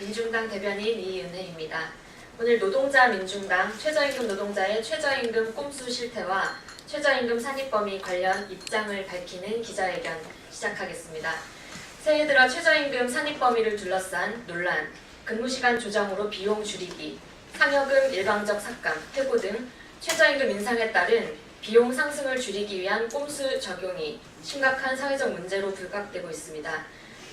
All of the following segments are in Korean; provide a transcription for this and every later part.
민중당 대변인 이은혜입니다. 오늘 노동자 민중당 최저임금 노동자의 최저임금 꼼수 실태와 최저임금 산입범위 관련 입장을 밝히는 기자회견 시작하겠습니다. 새해 들어 최저임금 산입범위를 둘러싼 논란, 근무시간 조정으로 비용 줄이기, 상여금 일방적 삭감, 해고 등 최저임금 인상에 따른 비용 상승을 줄이기 위한 꼼수 적용이 심각한 사회적 문제로 부각되고 있습니다.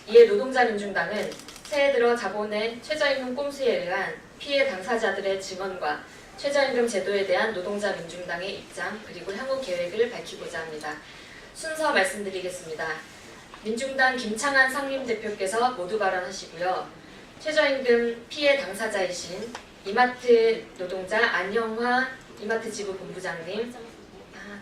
이에 노동자 민중당은 새해 들어 자본의 최저임금 꼼수에 의한 피해 당사자들의 증언과 최저임금 제도에 대한 노동자 민중당의 입장 그리고 향후 계획을 밝히고자 합니다. 순서 말씀드리겠습니다. 민중당 김창한 상임대표께서 모두 발언하시고요. 최저임금 피해 당사자이신 이마트 노동자 안영화 이마트 지부 본부장님,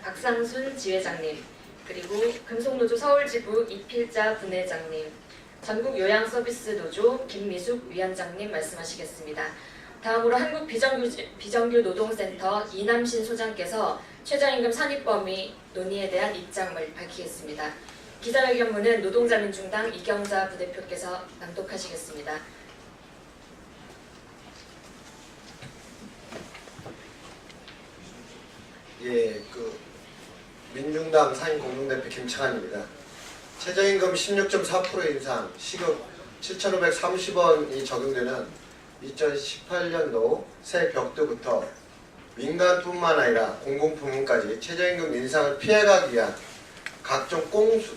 박상순 지회장님, 그리고 금속노조 서울지부 이필자 분회장님, 전국요양서비스노조 김미숙 위원장님 말씀하시겠습니다. 다음으로 한국비정규노동센터 이남신 소장께서 최저임금 산입범위 논의에 대한 입장을 밝히겠습니다. 기자회견문은 노동자민중당 이경자 부대표께서 낭독하시겠습니다. 민중당 상임공동대표 김창한입니다. 최저임금 16.4% 인상, 시급 7,530원이 적용되는 2018년도 새 벽두부터 민간뿐만 아니라 공공부문까지 최저임금 인상을 피해가기 위한 각종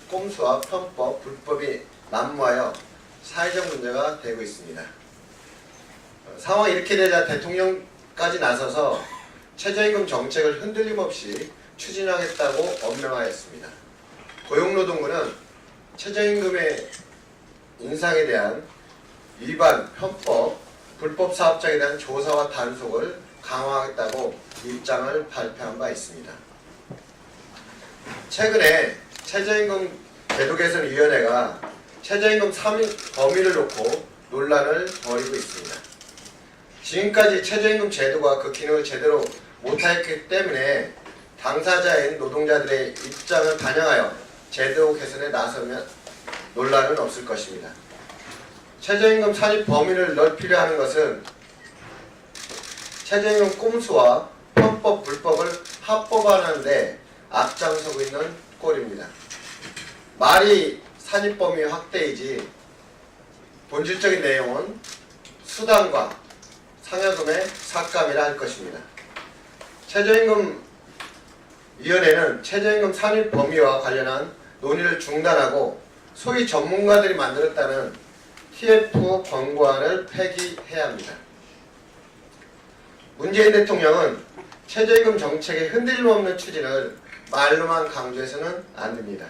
꼼수와 편법, 불법이 난무하여 사회적 문제가 되고 있습니다. 상황이 이렇게 되자 대통령까지 나서서 최저임금 정책을 흔들림 없이 추진하겠다고 언명하였습니다. 고용노동부는 최저임금의 인상에 대한 위반, 편법, 불법 사업장에 대한 조사와 단속을 강화하겠다고 입장을 발표한 바 있습니다. 최근에 최저임금 제도개선위원회가 최저임금 산입 범위를 놓고 논란을 벌이고 있습니다. 지금까지 최저임금 제도가 그 기능을 제대로 못하였기 때문에 당사자인 노동자들의 입장을 반영하여 제도 개선에 나서면 논란은 없을 것입니다. 최저임금 산입 범위를 넓히려 하는 것은 최저임금 꼼수와 편법, 불법을 합법화하는 데 앞장서고 있는 꼴입니다. 말이 산입 범위 확대이지 본질적인 내용은 수당과 상여금의 삭감이라 할 것입니다. 최저임금위원회는 최저임금 산입 범위와 관련한 논의를 중단하고 소위 전문가들이 만들었다는 TF 권고안을 폐기해야 합니다. 문재인 대통령은 최저임금 정책의 흔들림 없는 추진을 말로만 강조해서는 안 됩니다.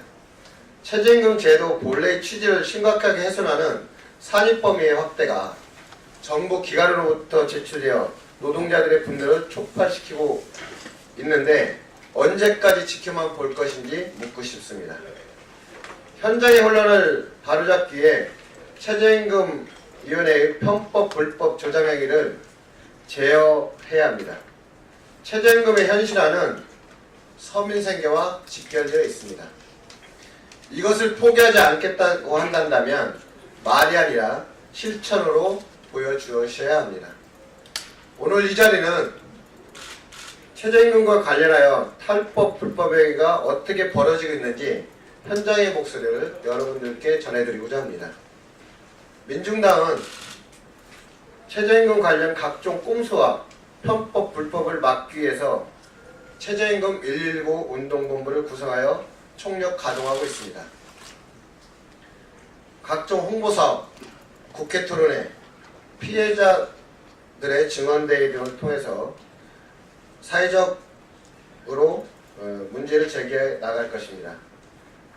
최저임금 제도 본래의 취지를 심각하게 훼손하는 산입 범위의 확대가 정부 기관으로부터 제출되어 노동자들의 분노를 촉발시키고 있는데 언제까지 지켜만 볼 것인지 묻고 싶습니다. 현장의 혼란을 바로잡기 위해 최저임금위원회의 편법, 불법 조정 행위를 제어해야 합니다. 최저임금의 현실화는 서민생계와 직결되어 있습니다. 이것을 포기하지 않겠다고 한다면 말이 아니라 실천으로 보여주셔야 합니다. 오늘 이 자리는 최저임금과 관련하여 탈법, 불법 행위가 어떻게 벌어지고 있는지 현장의 목소리를 여러분들께 전해드리고자 합니다. 민중당은 최저임금 관련 각종 꼼수와 편법, 불법을 막기 위해서 최저임금 119 운동본부를 구성하여 총력 가동하고 있습니다. 각종 홍보사업, 국회 토론회, 피해자들의 증언대회 등을 통해서 사회적으로 문제를 제기해 나갈 것입니다.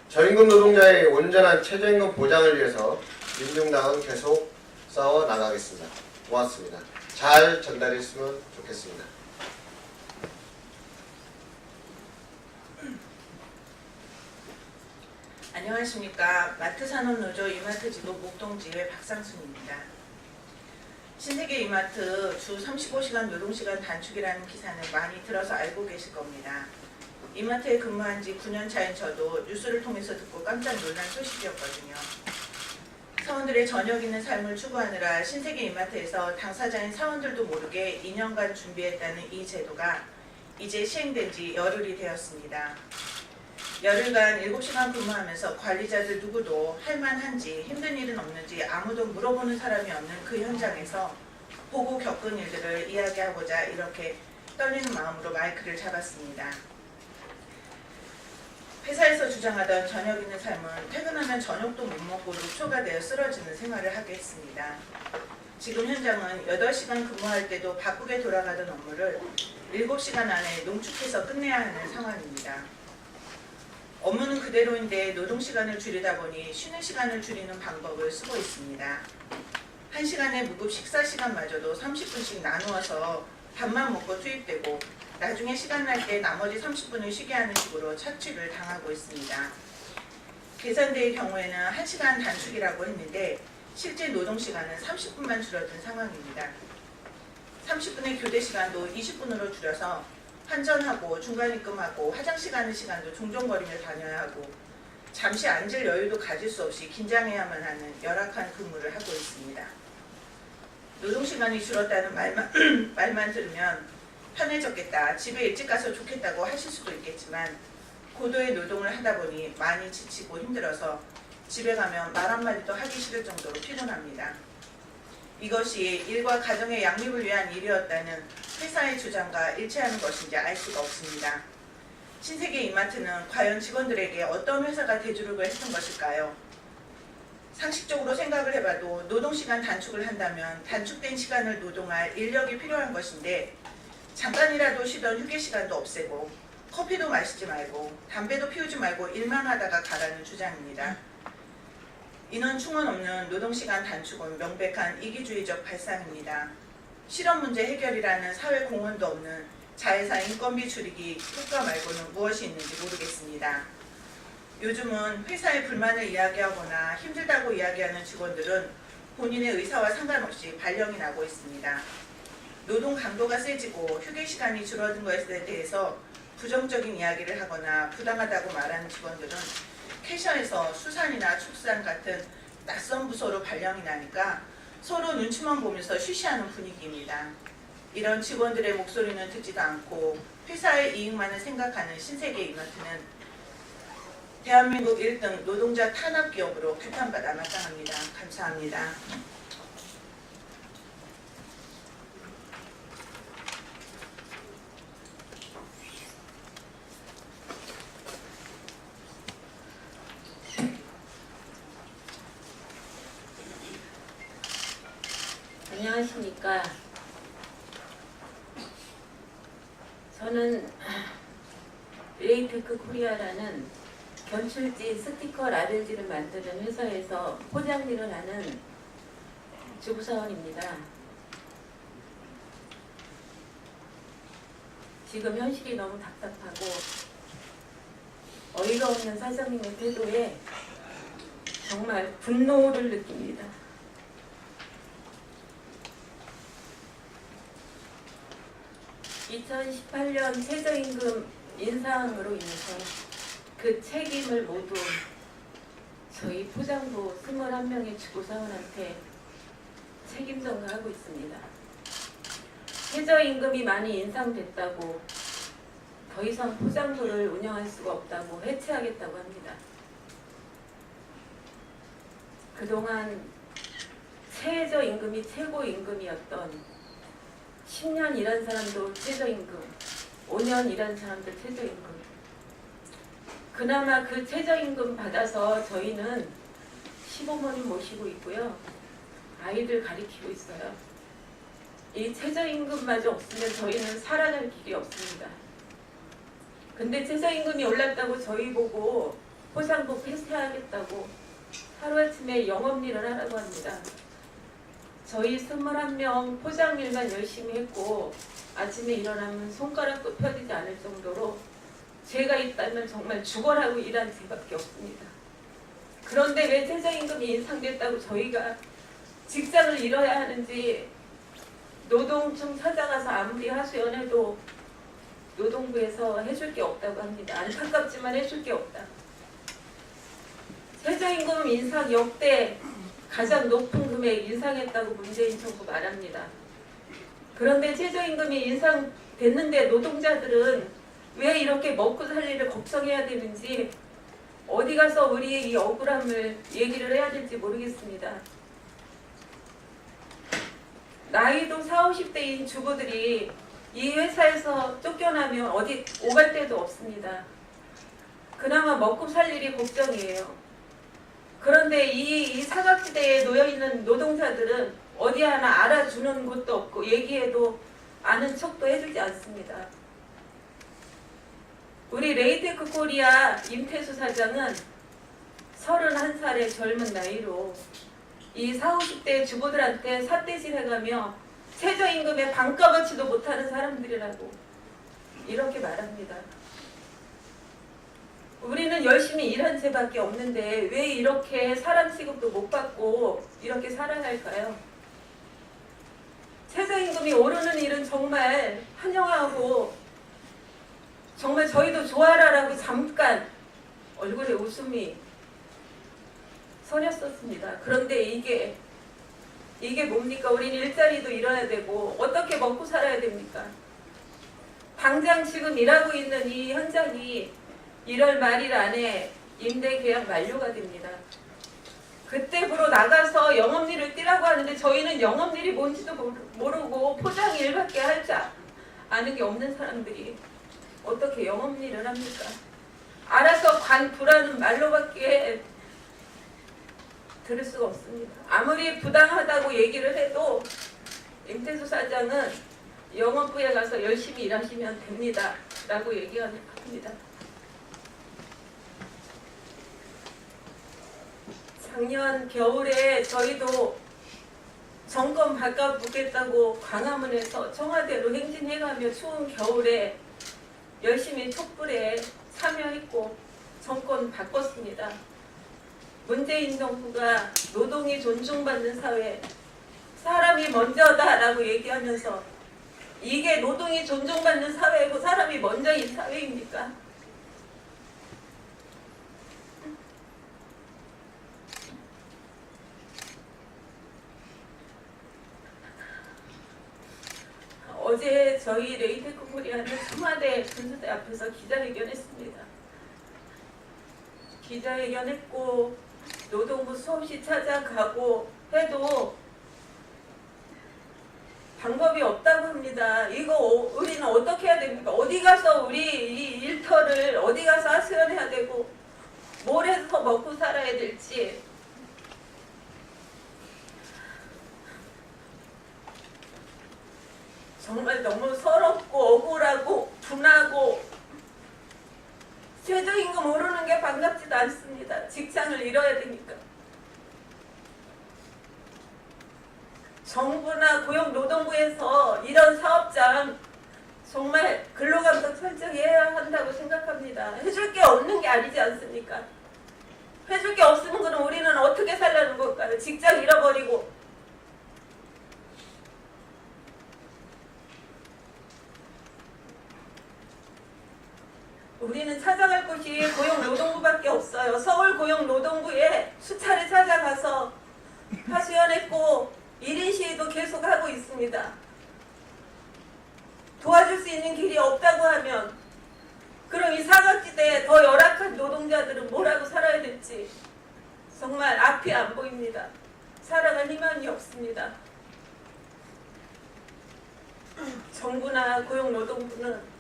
저임금 노동자의 온전한 최저임금 보장을 위해서 민중당은 계속 싸워 나가겠습니다. 고맙습니다. 잘 전달했으면 좋겠습니다. 안녕하십니까. 마트산업노조 이마트지부 목동지회 박상순입니다. 신세계 이마트 주 35시간 노동시간 단축이라는 기사는 많이 들어서 알고 계실 겁니다. 이마트에 근무한 지 9년 차인 저도 뉴스를 통해서 듣고 깜짝 놀란 소식이었거든요. 사원들의 저녁 있는 삶을 추구하느라 신세계 이마트에서 당사자인 사원들도 모르게 2년간 준비했다는 이 제도가 이제 시행된 지 열흘이 되었습니다. 열흘간 7시간 근무하면서 관리자들 누구도 할만한지 힘든 일은 없는지 아무도 물어보는 사람이 없는 그 현장에서 보고 겪은 일들을 이야기하고자 이렇게 떨리는 마음으로 마이크를 잡았습니다. 회사에서 주장하던 저녁 있는 삶은 퇴근하면 저녁도 못 먹고 녹초가 되어 쓰러지는 생활을 하게 했습니다. 지금 현장은 8시간 근무할 때도 바쁘게 돌아가던 업무를 7시간 안에 농축해서 끝내야 하는 상황입니다. 업무는 그대로인데 노동시간을 줄이다 보니 쉬는 시간을 줄이는 방법을 쓰고 있습니다. 1시간의 무급 식사 시간마저도 30분씩 나누어서 밥만 먹고 투입되고 나중에 시간 날 때 나머지 30분을 쉬게 하는 식으로 착취를 당하고 있습니다. 계산대의 경우에는 1시간 단축이라고 했는데 실제 노동시간은 30분만 줄어든 상황입니다. 30분의 교대 시간도 20분으로 줄여서 환전하고 중간 입금하고 화장실 가는 시간도 종종거리며 다녀야 하고 잠시 앉을 여유도 가질 수 없이 긴장해야만 하는 열악한 근무를 하고 있습니다. 노동시간이 줄었다는 말만 들으면 편해졌겠다, 집에 일찍 가서 좋겠다고 하실 수도 있겠지만 고도의 노동을 하다 보니 많이 지치고 힘들어서 집에 가면 말 한마디도 하기 싫을 정도로 피곤합니다. 이것이 일과 가정의 양립을 위한 일이었다는 회사의 주장과 일치하는 것인지 알 수가 없습니다. 신세계 이마트는 과연 직원들에게 어떤 회사가 대주력을 했던 것일까요? 상식적으로 생각을 해봐도 노동시간 단축을 한다면 단축된 시간을 노동할 인력이 필요한 것인데 잠깐이라도 쉬던 휴게 시간도 없애고 커피도 마시지 말고 담배도 피우지 말고 일만 하다가 가라는 주장입니다. 인원 충원 없는 노동시간 단축은 명백한 이기주의적 발상입니다. 실업 문제 해결이라는 사회 공헌도 없는 자회사 인건비 줄이기 효과 말고는 무엇이 있는지 모르겠습니다. 요즘은 회사의 불만을 이야기하거나 힘들다고 이야기하는 직원들은 본인의 의사와 상관없이 발령이 나고 있습니다. 노동 강도가 세지고 휴게 시간이 줄어든 것에 대해서 부정적인 이야기를 하거나 부당하다고 말하는 직원들은 캐셔에서 수산이나 축산 같은 낯선 부서로 발령이 나니까 서로 눈치만 보면서 쉬쉬하는 분위기입니다. 이런 직원들의 목소리는 듣지도 않고 회사의 이익만을 생각하는 신세계 이마트는 대한민국 1등 노동자 탄압 기업으로 규탄받아 마땅합니다. 감사합니다. 안녕하십니까. 저는 레이테크 코리아라는 견출지 스티커 라벨지를 만드는 회사에서 포장 일을 하는 주부사원입니다. 지금 현실이 너무 답답하고 어이가 없는 사장님의 태도에 정말 분노를 느낍니다. (2018년) 최저임금 인상으로 인해서 그 책임을 모두 저희 포장부 21명의 주부사원한테 책임 전가하고 있습니다. 최저임금이 많이 인상됐다고 더 이상 포장부를 운영할 수가 없다고 해체하겠다고 합니다. 그동안 최저임금이 최고임금이었던 10년 일한 사람도 최저임금, 5년 일한 사람도 최저임금. 그나마 그 최저임금 받아서 저희는 시부모님 모시고 있고요. 아이들 가리키고 있어요. 이 최저임금마저 없으면 저희는 살아갈 길이 없습니다. 근데 최저임금이 올랐다고 저희 보고 포장부 폐쇄하겠다고 하루아침에 영업일을 하라고 합니다. 저희 21명 포장일만 열심히 했고 아침에 일어나면 손가락도 펴지지 않을 정도로 죄가 있다면 정말 죽어라고 일한 죄밖에 없습니다. 그런데 왜 최저임금이 인상됐다고 저희가 직장을 잃어야 하는지 노동청 찾아가서 아무리 하소연해도 노동부에서 해줄 게 없다고 합니다. 안타깝지만 해줄 게 없다. 최저임금 인상 역대 가장 높은 금액 인상했다고 문재인 정부 말합니다. 그런데 최저임금이 인상됐는데 노동자들은 왜 이렇게 먹고 살 일을 걱정해야 되는지 어디 가서 우리의 이 억울함을 얘기를 해야 될지 모르겠습니다. 나이도 40, 50대인 주부들이 이 회사에서 쫓겨나면 어디 오갈 데도 없습니다. 그나마 먹고 살 일이 걱정이에요. 그런데 이 사각지대에 놓여있는 노동자들은 어디 하나 알아주는 곳도 없고 얘기해도 아는 척도 해주지 않습니다. 우리 레이테크 코리아 임태수 사장은 31살의 젊은 나이로 이 40, 50대 주부들한테 삿대질 해가며 최저임금의 반값어치도 못하는 사람들이라고 이렇게 말합니다. 우리는 열심히 일한 죄밖에 없는데 왜 이렇게 사람 취급도 못 받고 이렇게 살아갈까요? 최저임금이 오르는 일은 정말 환영하고 정말 저희도 좋아라라고 잠깐 얼굴에 웃음이 서렸었습니다. 그런데 이게 뭡니까? 우린 일자리도 잃어야 되고 어떻게 먹고 살아야 됩니까? 당장 지금 일하고 있는 이 현장이 1월 말일 안에 임대 계약 만료가 됩니다. 그때부로 나가서 영업일을 뛰라고 하는데 저희는 영업일이 뭔지도 모르고 포장 일밖에 할 줄 아는 게 없는 사람들이 어떻게 영업일을 합니까? 알아서 관두라는 말로밖에 들을 수가 없습니다. 아무리 부당하다고 얘기를 해도 임태수 사장은 영업부에 가서 열심히 일하시면 됩니다. 라고 얘기합니다. 작년 겨울에 저희도 정권 바꿔보겠다고 광화문에서 청와대로 행진해가며 추운 겨울에 열심히 촛불에 참여했고 정권 바꿨습니다. 문재인 정부가 노동이 존중받는 사회, 사람이 먼저다라고 얘기하면서 이게 노동이 존중받는 사회고 사람이 먼저인 사회입니까? 어제 저희 레이테크 코리아는 청와대 분수대 앞에서 기자회견했습니다. 기자회견했고 노동부 수없이 찾아가고 해도 방법이 없다고 합니다. 이거 우리는 어떻게 해야 됩니까? 어디 가서 우리 이 일터를 어디 가서 하소연해야 되고 뭘 해서 먹고 살아야 될지 정말 너무 서럽고 억울하고 분하고 최저임금 오르는 게 반갑지도 않습니다. 직장을 잃어야 되니까. 정부나 고용노동부에서 이런 사업장 정말 근로감독 설정해야 한다고 생각합니다. 해줄 게 없는 게 아니지 않습니까? 해줄 게 없으면 그럼 우리는 어떻게 살려는 걸까요? 직장 잃어버리고 우리는 찾아갈 곳이 고용노동부밖에 없어요. 서울고용노동부에 수차례 찾아가서 하소연했고 1인 시위도 계속하고 있습니다. 도와줄 수 있는 길이 없다고 하면 그럼 이 사각지대에 더 열악한 노동자들은 뭐라고 살아야 될지 정말 앞이 안 보입니다. 살아갈 희망이 없습니다. 정부나 고용노동부는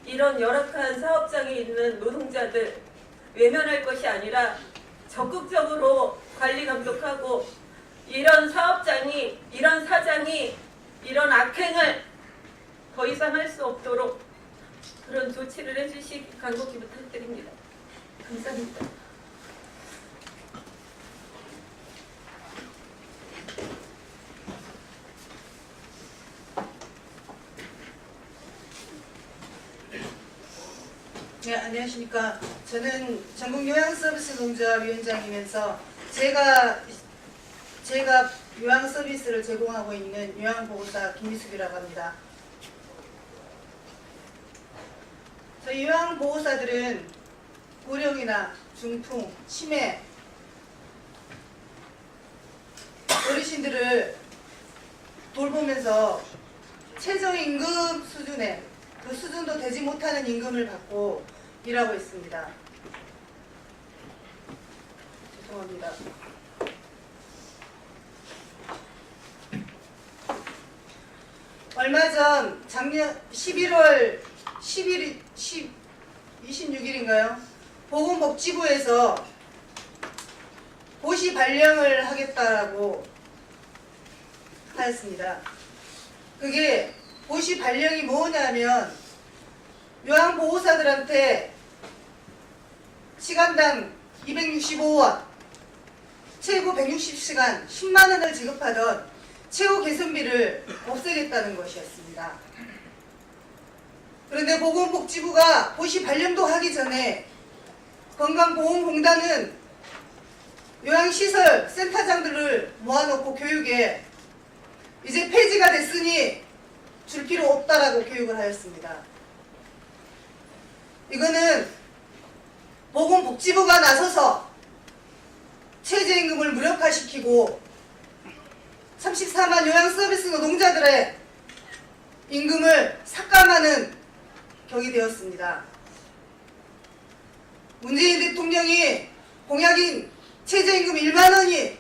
이런 열악한 사업장에 있는 노동자들 외면할 것이 아니라 적극적으로 관리 감독하고 이런 사업장이, 이런 사장이 이런 악행을 더 이상 할 수 없도록 그런 조치를 해주시기 간곡히 부탁드립니다. 감사합니다. 네, 안녕하십니까. 저는 전국요양서비스노동조합위원장이면서 제가 요양서비스를 제공하고 있는 요양보호사 김미숙이라고 합니다. 저희 요양보호사들은 고령이나 중풍, 치매, 어르신들을 돌보면서 최저임금 수준에 그 수준도 되지 못하는 임금을 받고 일하고 있습니다. 죄송합니다. 얼마 전 작년 11월 26일인가요? 보건복지부에서 고시 발령을 하겠다라고 하였습니다. 그게 고시 발령이 뭐냐면 요양보호사들한테 시간당 265원, 최고 160시간 10만 원을 지급하던 최고 개선비를 없애겠다는 것이었습니다. 그런데 보건복지부가 고시 발령도 하기 전에 건강보험공단은 요양시설 센터장들을 모아놓고 교육에 이제 폐지가 됐으니 줄 필요 없다라고 교육을 하였습니다. 이거는 보건복지부가 나서서 최저임금을 무력화시키고 34만 요양서비스 노동자들의 임금을 삭감하는 격이 되었습니다. 문재인 대통령이 공약인 최저임금 1만 원이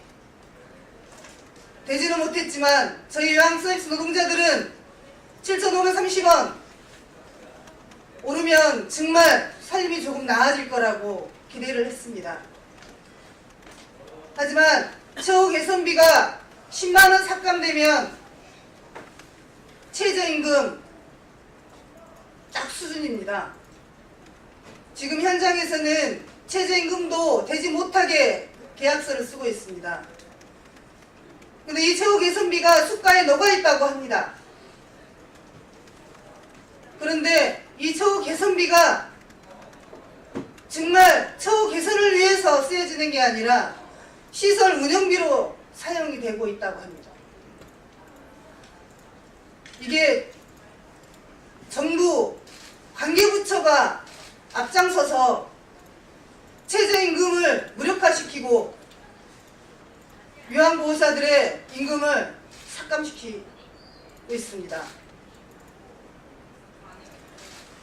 되지는 못했지만 저희 요양서비스 노동자들은 7,530원 오르면 정말 삶이 조금 나아질 거라고 기대를 했습니다. 하지만 최고 개선비가 10만 원 삭감되면 최저임금 딱 수준입니다. 지금 현장에서는 최저임금도 되지 못하게 계약서를 쓰고 있습니다. 근데 이 최고 개선비가 수가에 녹아 있다고 합니다. 그런데 이 최고 개선비가 정말 최고 개선을 위해서 쓰여지는 게 아니라 시설 운영비로 사용이 되고 있다고 합니다. 이게 정부 관계부처가 앞장서서 최저임금을 무력화시키고 요양보호사들의 임금을 삭감시키고 있습니다.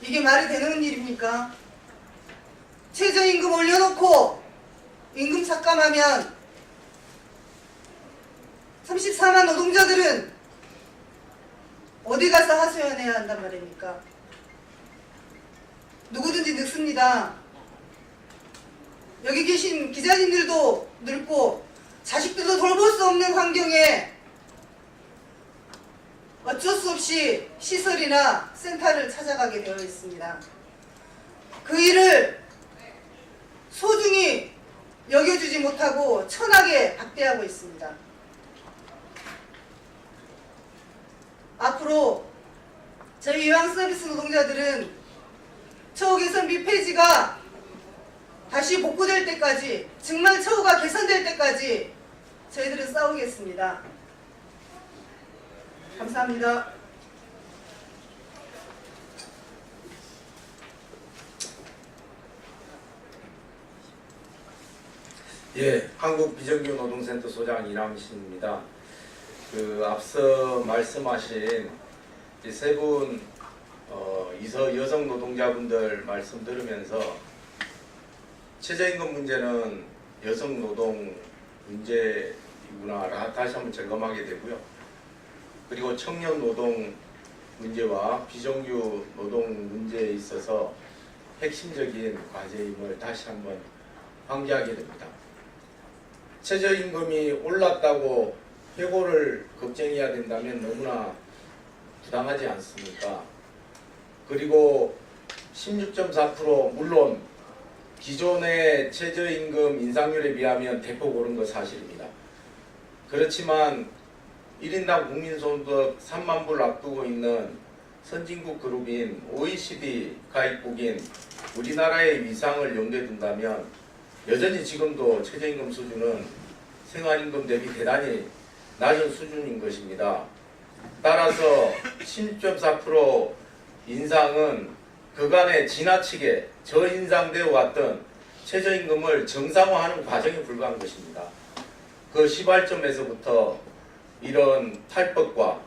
이게 말이 되는 일입니까? 최저임금 올려놓고 임금 삭감하면 34만 노동자들은 어디 가서 하소연해야 한단 말입니까? 누구든지 늙습니다. 여기 계신 기자님들도 늙고 자식들도 돌볼 수 없는 환경에 어쩔 수 없이 시설이나 센터를 찾아가게 되어 있습니다. 그 일을 소중히 여겨주지 못하고 천하게 박대하고 있습니다. 앞으로 저희 요양서비스 노동자들은 처우 개선비 폐지가 다시 복구될 때까지, 정말 처우가 개선될 때까지 저희들은 싸우겠습니다. 감사합니다. 예, 한국비정규노동센터 소장 이남신입니다. 앞서 말씀하신 이 세 분 여성 노동자분들 말씀 들으면서 최저임금 문제는 여성 노동 문제이구나 다시 한번 점검하게 되고요. 그리고 청년 노동 문제와 비정규 노동 문제에 있어서 핵심적인 과제임을 다시 한번 환기하게 됩니다. 최저임금이 올랐다고 해고를 걱정해야 된다면 너무나 부당하지 않습니까? 그리고 16.4% 물론 기존의 최저임금 인상률에 비하면 대폭 오른 거 사실입니다. 그렇지만 1인당 국민소득 3만 불 앞두고 있는 선진국 그룹인 OECD 가입국인 우리나라의 위상을 염두에 둔다면 여전히 지금도 최저임금 수준은 생활임금 대비 대단히 낮은 수준인 것입니다. 따라서 16.4% 인상은 그간에 지나치게 저인상되어 왔던 최저임금을 정상화하는 과정에 불과한 것입니다. 그 시발점에서부터 이런 탈법과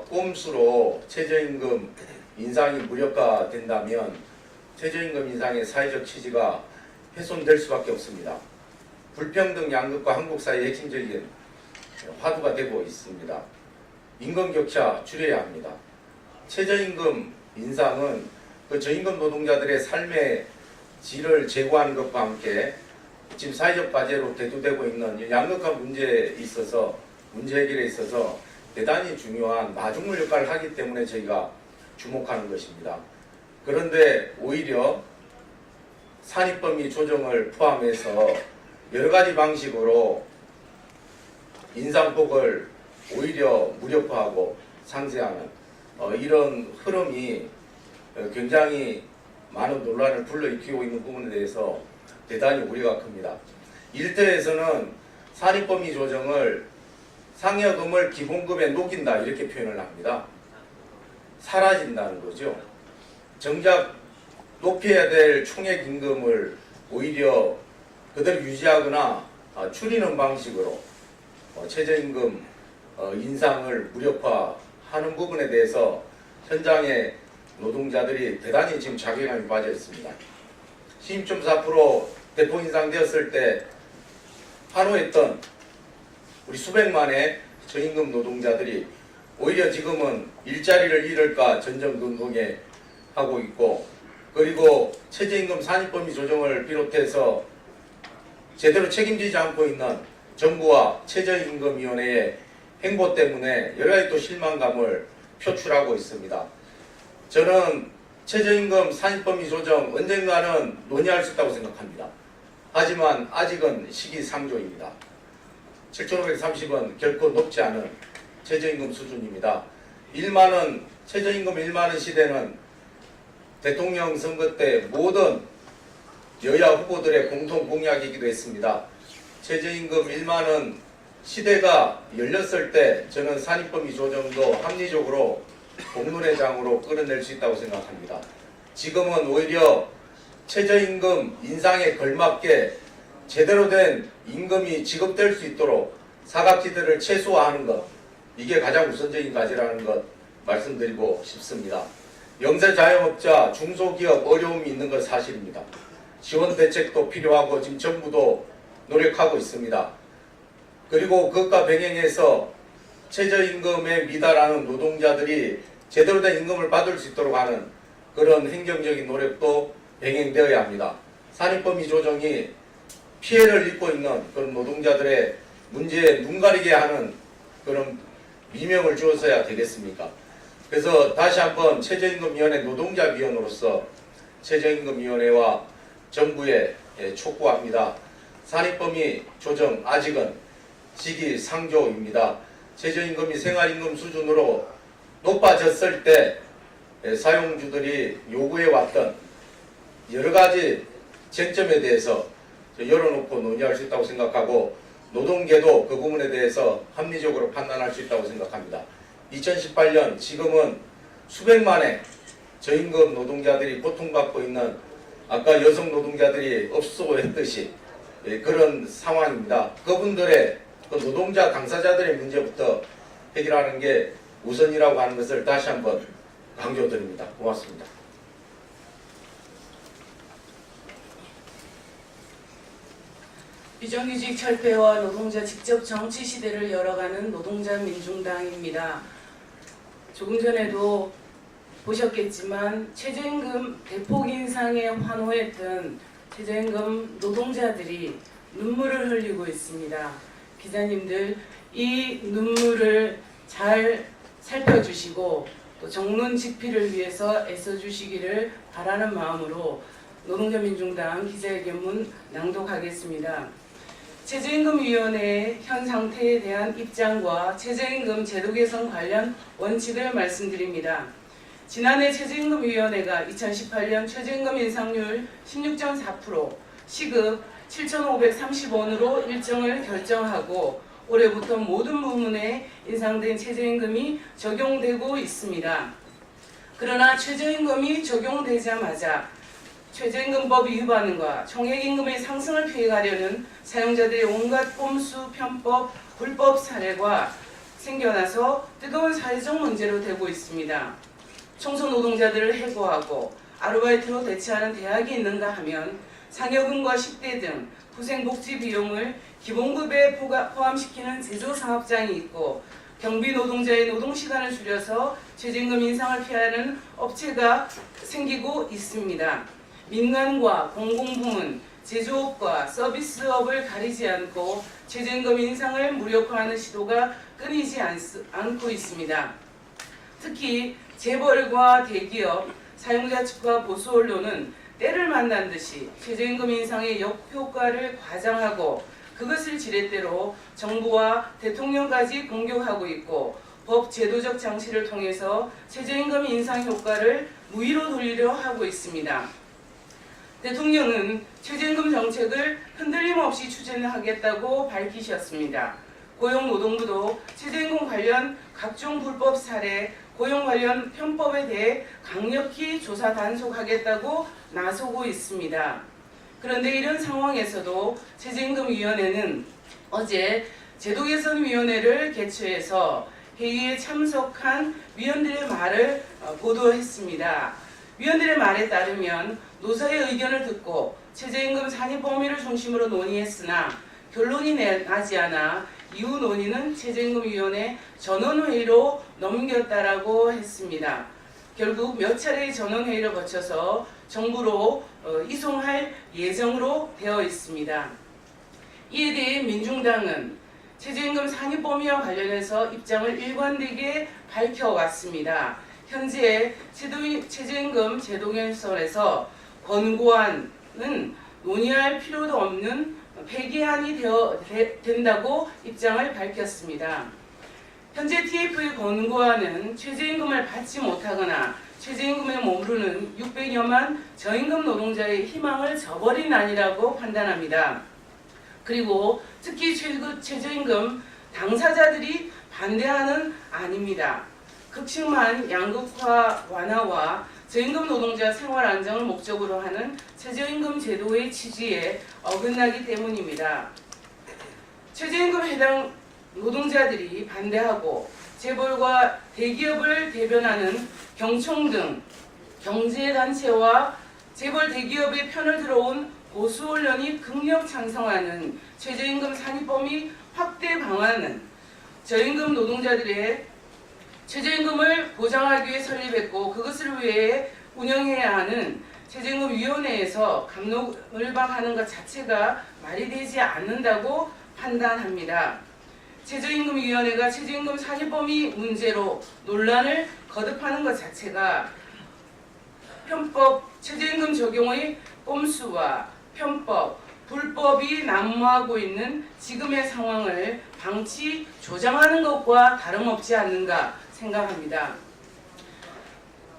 꼼수로 최저임금 인상이 무력화된다면 최저임금 인상의 사회적 취지가 훼손될 수밖에 없습니다. 불평등 양극화 한국 사회의 핵심적인 화두가 되고 있습니다. 임금 격차 줄여야 합니다. 최저임금 인상은 그 저임금 노동자들의 삶의 질을 제고하는 것과 함께 지금 사회적 과제로 대두되고 있는 양극화 문제 해결에 있어서 대단히 중요한 마중물 역할을 하기 때문에 저희가 주목하는 것입니다. 그런데 오히려 산입범위 조정을 포함해서 여러 가지 방식으로 인상폭을 오히려 무력화하고 상쇄하는 이런 흐름이 굉장히 많은 논란을 불러일으키고 있는 부분에 대해서 대단히 우려가 큽니다. 일터에서는 산입범위 조정을 상여금을 기본급에 녹인다 이렇게 표현을 합니다. 사라진다는 거죠. 정작 높여야 될 총액임금을 오히려 그대로 유지하거나 줄이는 방식으로 최저임금 인상을 무력화하는 부분에 대해서 현장의 노동자들이 대단히 지금 자괴감이 빠져 있습니다. 신임 4% 대폭 인상되었을 때 환호했던 우리 수백만의 저임금 노동자들이 오히려 지금은 일자리를 잃을까 전전긍긍해 하고 있고, 그리고 최저임금 산입범위 조정을 비롯해서 제대로 책임지지 않고 있는 정부와 최저임금위원회의 행보 때문에 여러 가지 또 실망감을 표출하고 있습니다. 저는 최저임금 산입범위 조정 언젠가는 논의할 수 있다고 생각합니다. 하지만 아직은 시기상조입니다. 7,530원 결코 높지 않은 최저임금 수준입니다. 최저임금 1만원 시대는 대통령 선거 때 모든 여야 후보들의 공통 공약이기도 했습니다. 최저임금 1만원 시대가 열렸을 때 저는 산입범위 조정도 합리적으로 공론회장으로 끌어낼 수 있다고 생각합니다. 지금은 오히려 최저임금 인상에 걸맞게 제대로 된 임금이 지급될 수 있도록 사각지대를 최소화하는 것, 이게 가장 우선적인 과제라는 것 말씀드리고 싶습니다. 영세 자영업자, 중소기업 어려움이 있는 건 사실입니다. 지원 대책도 필요하고 지금 정부도 노력하고 있습니다. 그리고 그것과 병행해서 최저임금에 미달하는 노동자들이 제대로 된 임금을 받을 수 있도록 하는 그런 행정적인 노력도 병행되어야 합니다. 산입범위 조정이 피해를 입고 있는 그런 노동자들의 문제에 눈 가리게 하는 그런 미명을 주어서야 되겠습니까? 그래서 다시 한번 최저임금위원회 노동자위원으로서 최저임금위원회와 정부에 촉구합니다. 산입범위 조정 아직은 시기상조입니다. 최저임금이 생활임금 수준으로 높아졌을 때 사용주들이 요구해왔던 여러 가지 쟁점에 대해서 열어놓고 논의할 수 있다고 생각하고, 노동계도 그 부분에 대해서 합리적으로 판단할 수 있다고 생각합니다. 2018년 지금은 수백만의 저임금 노동자들이 고통받고 있는, 아까 여성 노동자들이 업소했듯이 그런 상황입니다. 그분들의 그 노동자 당사자들의 문제부터 해결하는 게 우선이라고 하는 것을 다시 한번 강조드립니다. 고맙습니다. 비정규직 철폐와 노동자 직접 정치 시대를 열어가는 노동자 민중당입니다. 조금 전에도 보셨겠지만 최저임금 대폭 인상에 환호했던 최저임금 노동자들이 눈물을 흘리고 있습니다. 기자님들, 이 눈물을 잘 살펴주시고 또 정론 집필을 위해서 애써주시기를 바라는 마음으로 노동자민중당 기자회견문 낭독하겠습니다. 최저임금위원회의 현 상태에 대한 입장과 최저임금 제도 개선 관련 원칙을 말씀드립니다. 지난해 최저임금위원회가 2018년 최저임금 인상률 16.4%, 시급 7,530원으로 일정을 결정하고 올해부터 모든 부문에 인상된 최저임금이 적용되고 있습니다. 그러나 최저임금이 적용되자마자 최저임금법 위반과 총액임금의 상승을 피해가려는 사용자들의 온갖 꼼수, 편법, 불법 사례가 생겨나서 뜨거운 사회적 문제로 되고 있습니다. 청소노동자들을 해고하고 아르바이트로 대체하는 대학이 있는가 하면 상여금과 10대 등 후생복지 비용을 기본급에 포함시키는 제조사업장이 있고 경비노동자의 노동시간을 줄여서 최저임금 인상을 피하는 업체가 생기고 있습니다. 민간과 공공부문, 제조업과 서비스업을 가리지 않고 최저임금 인상을 무력화하는 시도가 끊이지 않고 있습니다. 특히 재벌과 대기업, 사용자 측과 보수 언론은 때를 만난 듯이 최저임금 인상의 역효과를 과장하고 그것을 지렛대로 정부와 대통령까지 공격하고 있고 법 제도적 장치를 통해서 최저임금 인상 효과를 무위로 돌리려 하고 있습니다. 대통령은 최저임금 정책을 흔들림 없이 추진하겠다고 밝히셨습니다. 고용노동부도 최저임금 관련 각종 불법 사례, 고용 관련 편법에 대해 강력히 조사 단속하겠다고 나서고 있습니다. 그런데 이런 상황에서도 최저임금위원회는 어제 제도개선위원회를 개최해서 회의에 참석한 위원들의 말을 보도했습니다. 위원들의 말에 따르면 노사의 의견을 듣고 최저임금 산입 범위를 중심으로 논의했으나 결론이 나지 않아 이후 논의는 최저임금위원회 전원회의로 넘겼다라고 했습니다. 결국 몇 차례의 전원회의를 거쳐서 정부로 이송할 예정으로 되어 있습니다. 이에 대해 민중당은 최저임금 산입 범위와 관련해서 입장을 일관되게 밝혀왔습니다. 현재 최저임금 제도 개선에서 권고안은 논의할 필요도 없는 폐기안이 된다고 입장을 밝혔습니다. 현재 TF의 권고안은 최저임금을 받지 못하거나 최저임금에 머무르는 600여만 저임금 노동자의 희망을 저버린 안이라고 판단합니다. 그리고 특히 최저임금 당사자들이 반대하는 안입니다. 극심한 양극화 완화와 저임금 노동자 생활 안정을 목적으로 하는 최저임금 제도의 취지에 어긋나기 때문입니다. 최저임금 해당 노동자들이 반대하고 재벌과 대기업을 대변하는 경총 등 경제단체와 재벌 대기업의 편을 들어온 보수 언론이 극력 찬성하는 최저임금 산입 범위 확대 방안은 저임금 노동자들의 최저임금을 보장하기 위해 설립했고 그것을 위해 운영해야 하는 최저임금위원회에서 감독을박하는 것 자체가 말이 되지 않는다고 판단합니다. 최저임금위원회가 최저임금 산입범위 문제로 논란을 거듭하는 것 자체가 편법, 최저임금 적용의 꼼수와 편법, 불법이 난무하고 있는 지금의 상황을 방치, 조장하는 것과 다름없지 않는가 생각합니다.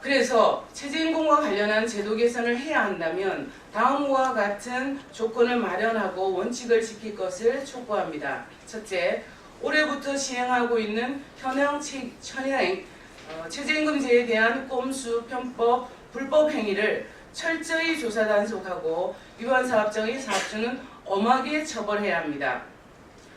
그래서 최저임금과 관련한 제도 개선을 해야 한다면 다음과 같은 조건을 마련하고 원칙을 지킬 것을 촉구합니다. 첫째, 올해부터 시행하고 있는 현행 최저임금제에 대한 꼼수, 편법, 불법 행위를 철저히 조사 단속하고 위반 사업장의 사업주는 엄하게 처벌해야 합니다.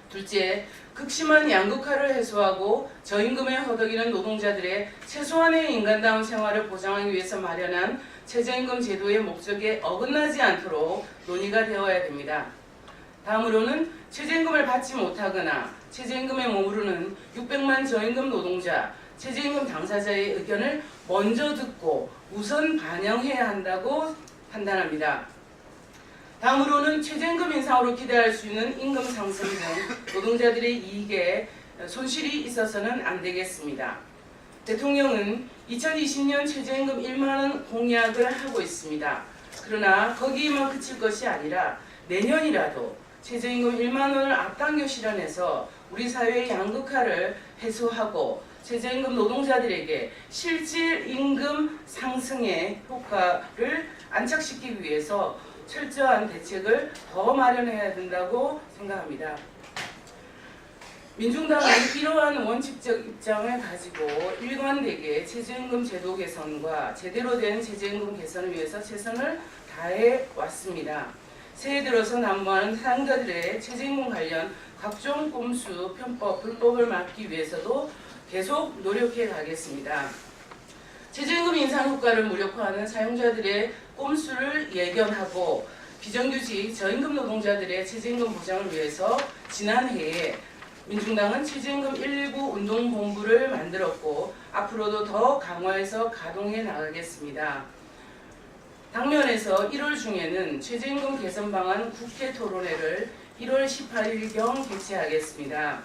둘째, 극심한 양극화를 해소하고 저임금에 허덕이는 노동자들의 최소한의 인간다운 생활을 보장하기 위해서 마련한 최저임금 제도의 목적에 어긋나지 않도록 논의가 되어야 됩니다. 다음으로는 최저임금을 받지 못하거나 최저임금에 머무르는 600만 저임금 노동자, 최저임금 당사자의 의견을 먼저 듣고 우선 반영해야 한다고 판단합니다. 다음으로는 최저임금 인상으로 기대할 수 있는 임금 상승 등 노동자들의 이익에 손실이 있어서는 안 되겠습니다. 대통령은 2020년 최저임금 1만원 공약을 하고 있습니다. 그러나 거기에만 그칠 것이 아니라 내년이라도 최저임금 1만원을 앞당겨 실현해서 우리 사회의 양극화를 해소하고 최저임금 노동자들에게 실질 임금 상승의 효과를 안착시키기 위해서 철저한 대책을 더 마련해야 된다고 생각합니다. 민중당은 이러한 원칙적 입장을 가지고 일관되게 최저임금 제도 개선과 제대로 된 최저임금 개선을 위해서 최선을 다해 왔습니다. 새해 들어서 난무하는 사용자들의 최저임금 관련 각종 꼼수, 편법, 불법을 막기 위해서도 계속 노력해 가겠습니다. 최저임금 인상 효과를 무력화하는 사용자들의 꼼수를 예견하고 비정규직 저임금 노동자들의 최저임금 보장을 위해서 지난해에 민중당은 최저임금 119 운동본부를 만들었고 앞으로도 더 강화해서 가동해 나가겠습니다. 당면에서 1월 중에는 최저임금 개선 방안 국회 토론회를 1월 18일경 개최하겠습니다.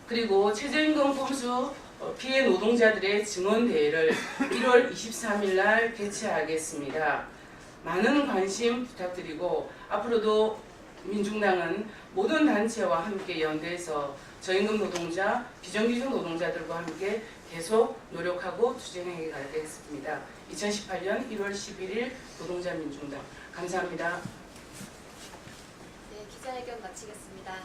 그리고 최저임금 꼼수 피해 노동자들의 증언대회를 1월 23일 날 개최하겠습니다. 많은 관심 부탁드리고 앞으로도 민중당은 모든 단체와 함께 연대해서 저임금 노동자, 비정규직 노동자들과 함께 계속 노력하고 투쟁해 가겠습니다. 2018년 1월 11일 노동자 민중당 감사합니다. 네, 기자회견 마치겠습니다.